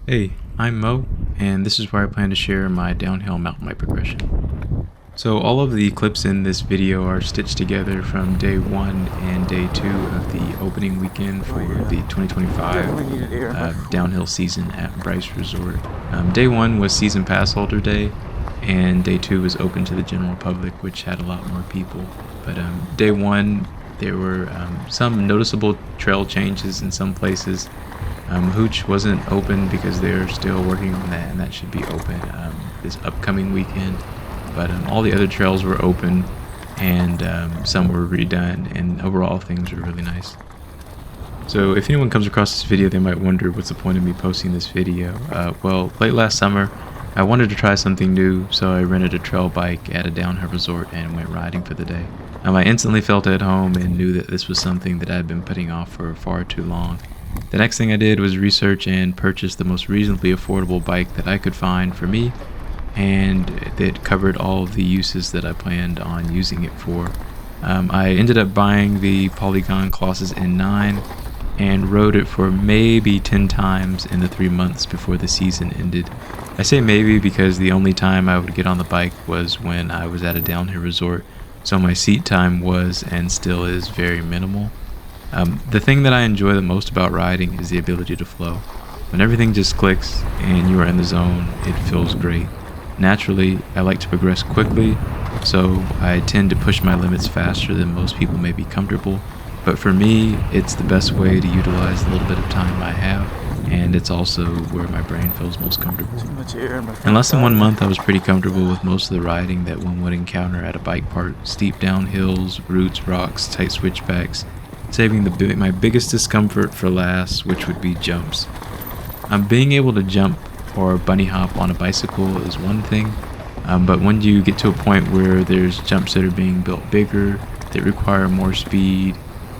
Hey, I'm Mo, and this is where I plan to share my downhill mountain bike progression. So all of the clips in this video are stitched together from day 1 and day 2 of the opening weekend for the 2025 downhill season at Bryce Resort. Day 1 was season pass holder day, and day 2 was open to the general public, which had a lot more people. But day 1, there were some noticeable trail changes in some places. Hooch wasn't open because they're still working on that, and that should be open this upcoming weekend. But all the other trails were open, and some were redone, and overall things were really nice. So if anyone comes across this video, they might wonder what's the point of me posting this video. Well, late last summer, I wanted to try something new, so I rented a trail bike at a downhill resort and went riding for the day. I instantly felt at home and knew that this was something that I had been putting off for far too long. The next thing I did was research and purchase the most reasonably affordable bike that I could find for me, and that covered all of the uses that I planned on using it for. I ended up buying the Polygon N9 and rode it for maybe 10 times in the 3 months before the season ended. I say maybe because the only time I would get on the bike was when I was at a downhill resort, so my seat time was and still is very minimal. The thing that I enjoy the most about riding is the ability to flow. When everything just clicks and you are in the zone, it feels great. Naturally, I like to progress quickly, so I tend to push my limits faster than most people may be comfortable. But for me, it's the best way to utilize the little bit of time I have, and it's also where my brain feels most comfortable. In less than 1 month, I was pretty comfortable with most of the riding that one would encounter at a bike park: steep down hills, roots, rocks, tight switchbacks, saving my biggest discomfort for last, which would be jumps. Being able to jump or bunny hop on a bicycle is one thing, but when you get to a point where there's jumps that are being built bigger, that require more speed,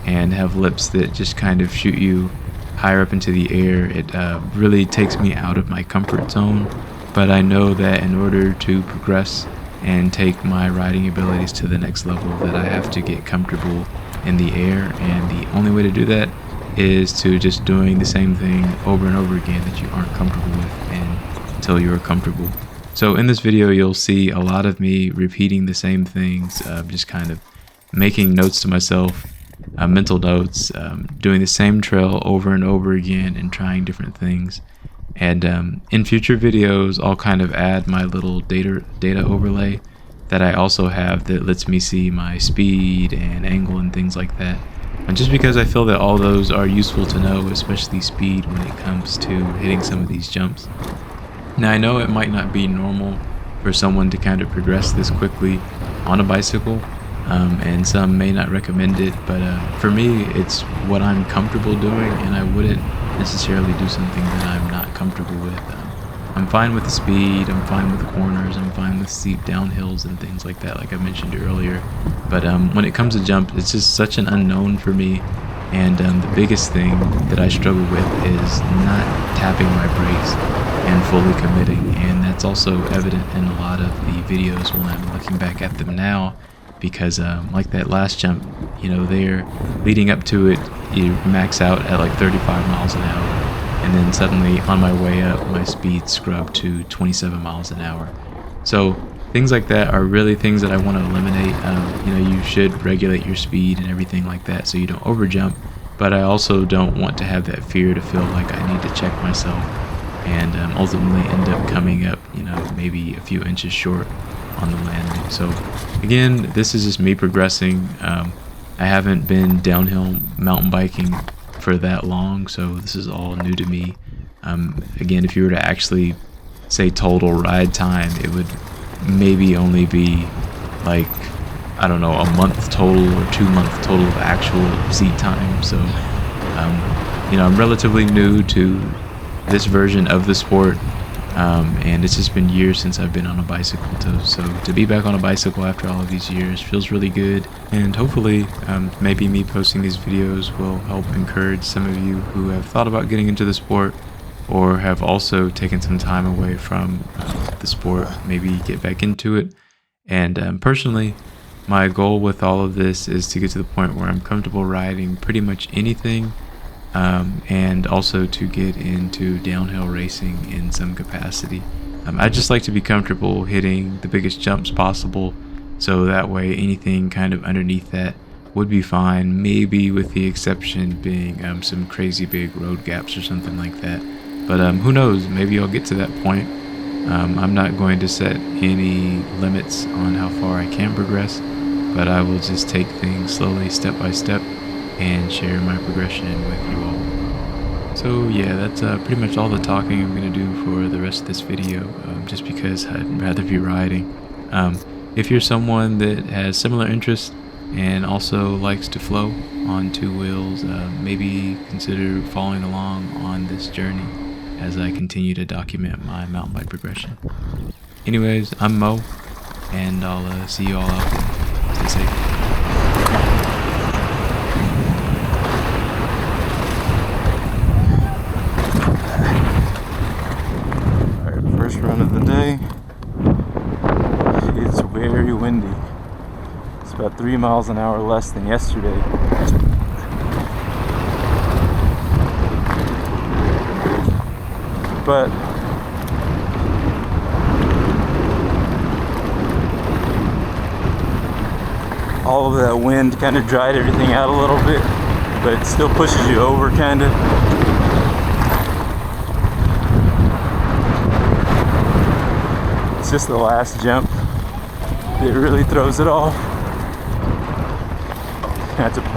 and have lips that just kind of shoot you higher up into the air, it really takes me out of my comfort zone. But I know that in order to progress and take my riding abilities to the next level, that I have to get comfortable in the air, and the only way to do that is to just doing the same thing over and over again that you aren't comfortable with until you're comfortable. So in this video, you'll see a lot of me repeating the same things, just kind of making notes to myself, mental notes, doing the same trail over and over again and trying different things. And in future videos, I'll kind of add my little data overlay that I also have that lets me see my speed and angle and things like that. And just because I feel that all those are useful to know, especially speed when it comes to hitting some of these jumps. Now I know it might not be normal for someone to kind of progress this quickly on a bicycle, and some may not recommend it, but for me it's what I'm comfortable doing, and I wouldn't necessarily do something that I'm not comfortable with. I'm fine with the speed, I'm fine with the corners, I'm fine with steep downhills and things like that, like I mentioned earlier. But when it comes to jump, it's just such an unknown for me. And the biggest thing that I struggle with is not tapping my brakes and fully committing. And that's also evident in a lot of the videos when I'm looking back at them now. Because like that last jump, there leading up to it, you max out at like 35 miles an hour. And then suddenly on my way up, my speed scrubbed to 27 miles an hour. So things like that are really things that I want to eliminate. You should regulate your speed and everything like that so you don't overjump. But I also don't want to have that fear to feel like I need to check myself and ultimately end up coming up, maybe a few inches short on the landing. So again, this is just me progressing. I haven't been downhill mountain biking for that long, so this is all new to me. Again, if you were to actually say total ride time, it would maybe only be like, I don't know, a month total or 2 month total of actual seat time. So I'm relatively new to this version of the sport, and it's just been years since I've been on a bicycle. So to be back on a bicycle after all of these years feels really good, and hopefully maybe me posting these videos will help encourage some of you who have thought about getting into the sport or have also taken some time away from the sport, maybe get back into it. And personally, my goal with all of this is to get to the point where I'm comfortable riding pretty much anything and also to get into downhill racing in some capacity. I just like to be comfortable hitting the biggest jumps possible, so that way anything kind of underneath that would be fine, maybe with the exception being some crazy big road gaps or something like that. But who knows, maybe I'll get to that point. I'm not going to set any limits on how far I can progress, but I will just take things slowly, step by step, and share my progression with you all. So yeah, that's pretty much all the talking I'm going to do for the rest of this video, just because I'd rather be riding. If you're someone that has similar interests and also likes to flow on two wheels, maybe consider following along on this journey as I continue to document my mountain bike progression. Anyways, I'm Mo, and I'll see you all out there. Stay safe. Alright, first run of the day. It's very windy. It's about 3 miles an hour less than yesterday. But all of that wind kind of dried everything out a little bit, but it still pushes you over kind of. It's just the last jump that really throws it off. That's a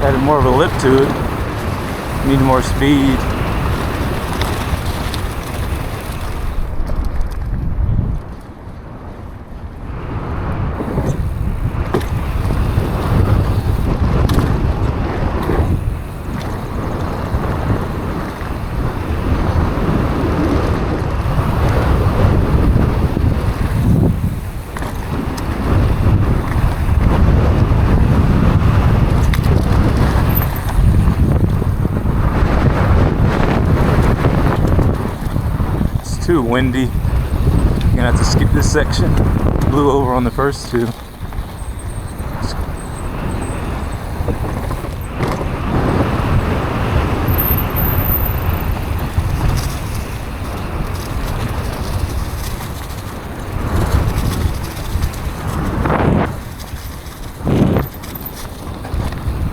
Added more of a lip to it. Need more speed. Too windy. You're gonna have to skip this section. Blew over on the first two.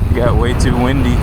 You got way too windy.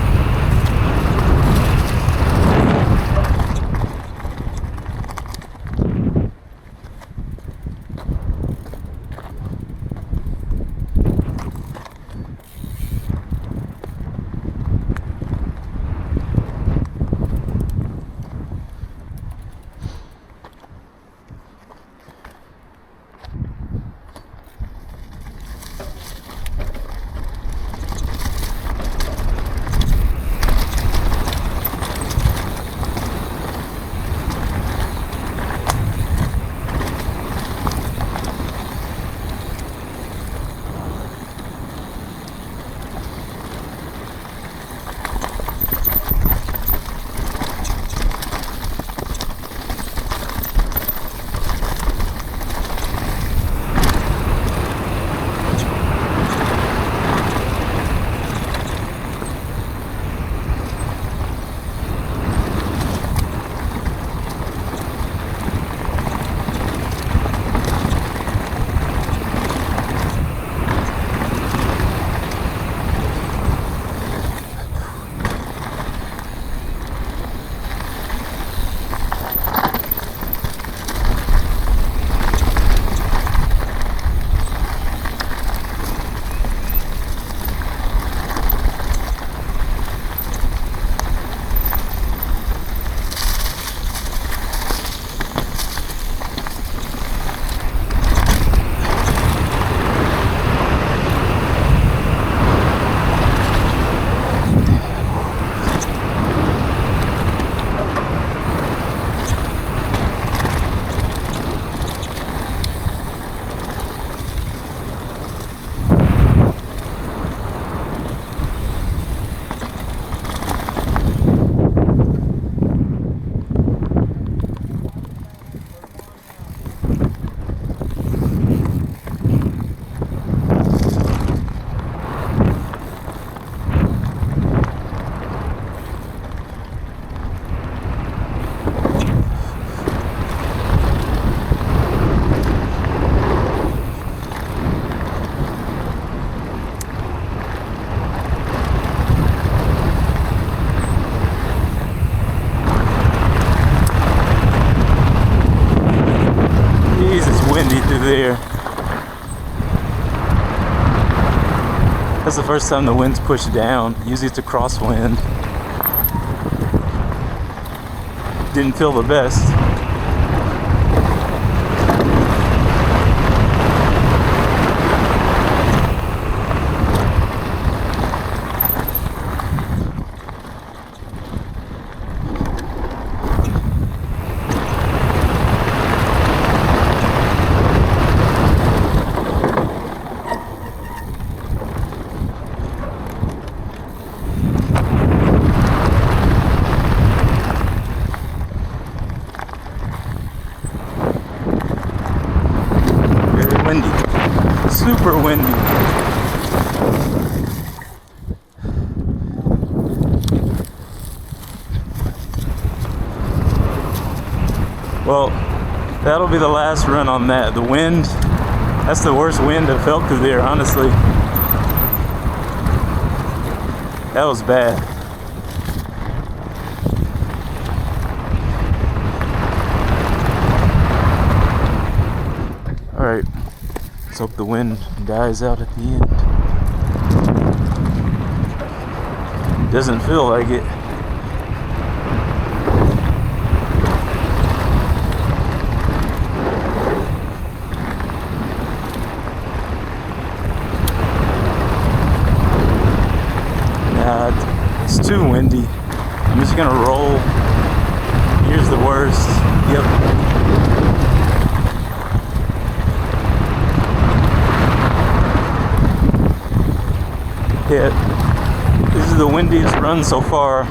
There. That's the first time the wind's pushed down. Usually it's a crosswind. Didn't feel the best. Windy, super windy. Well, that'll be the last run on that. The wind, that's the worst wind I've felt through there, honestly. That was bad. Alright, let's hope the wind dies out at the end. Doesn't feel like it. Nah, it's too windy. I'm just gonna roll. Here's the worst. Yep. Yeah, this is the windiest run so far.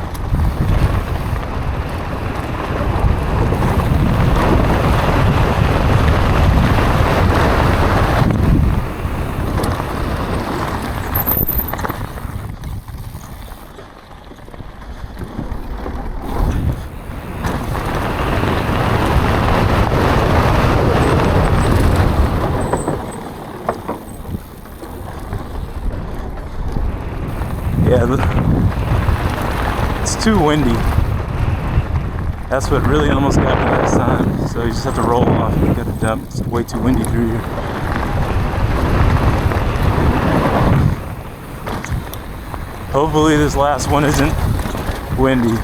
Yeah, it's too windy. That's what really almost got me last time. So you just have to roll off. You gotta dump. It's way too windy through here. Hopefully this last one isn't windy.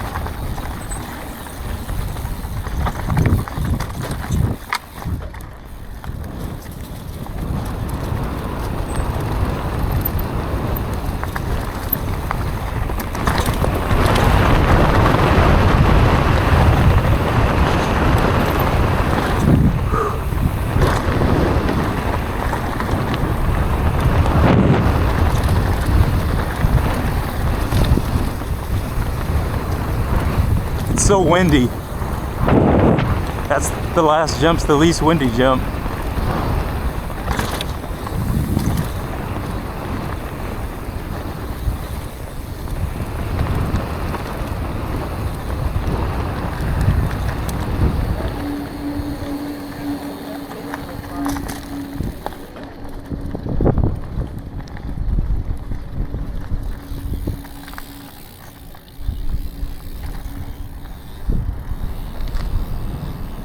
It's so windy. That's the last jump's the least windy jump.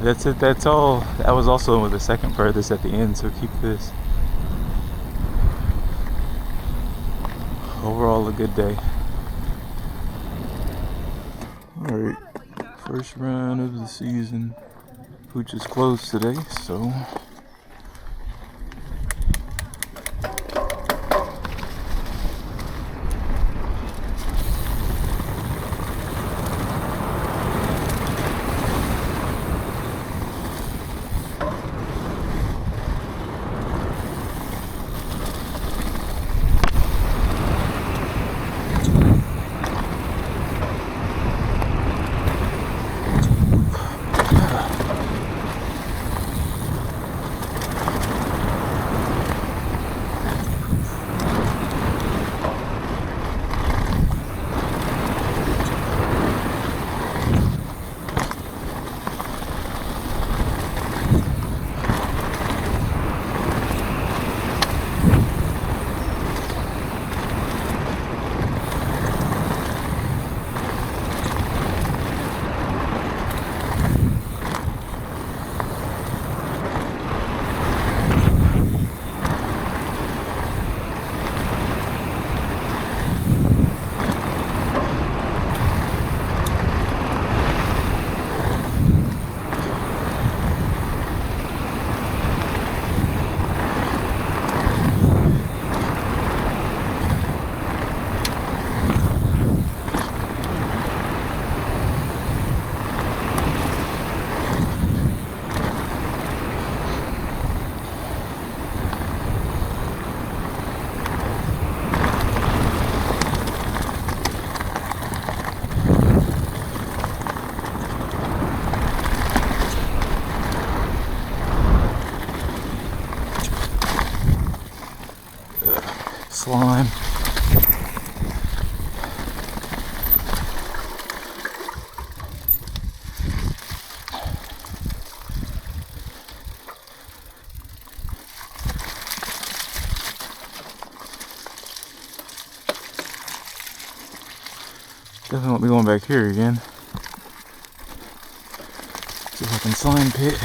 That's it, that's all. That was also the second furthest at the end, so keep this. Overall, a good day. Alright, first run of the season. Pooch is closed today, so slime. Definitely won't be going back here again. It's a fucking slime pit.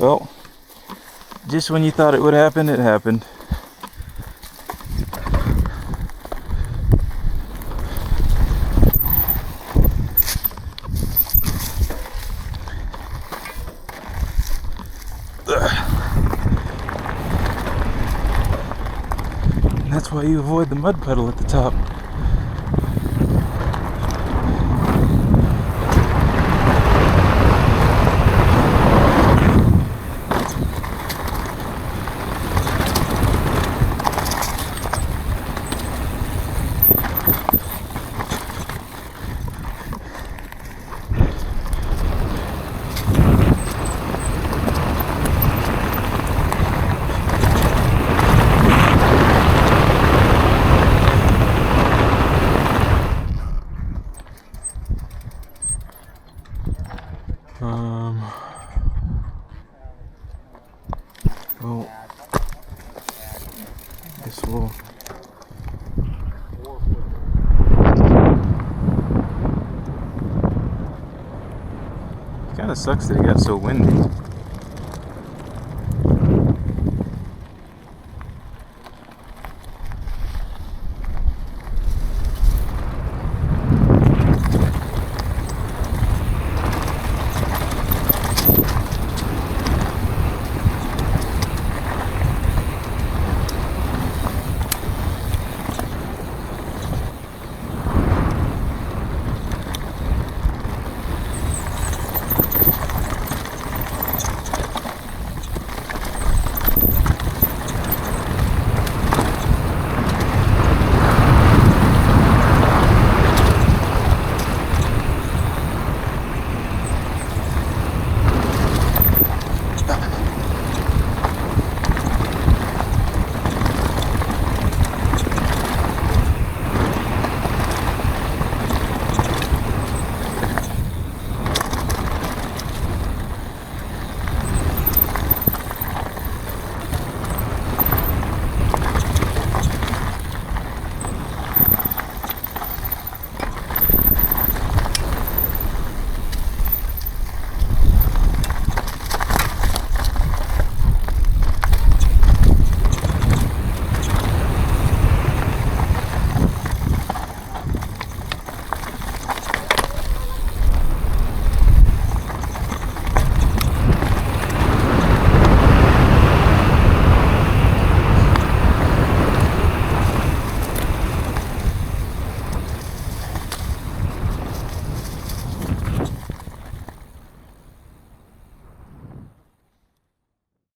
Well, just when you thought it would happen, it happened. And that's why you avoid the mud puddle at the top. Well, I guess we'll. Kind of sucks that it got so windy.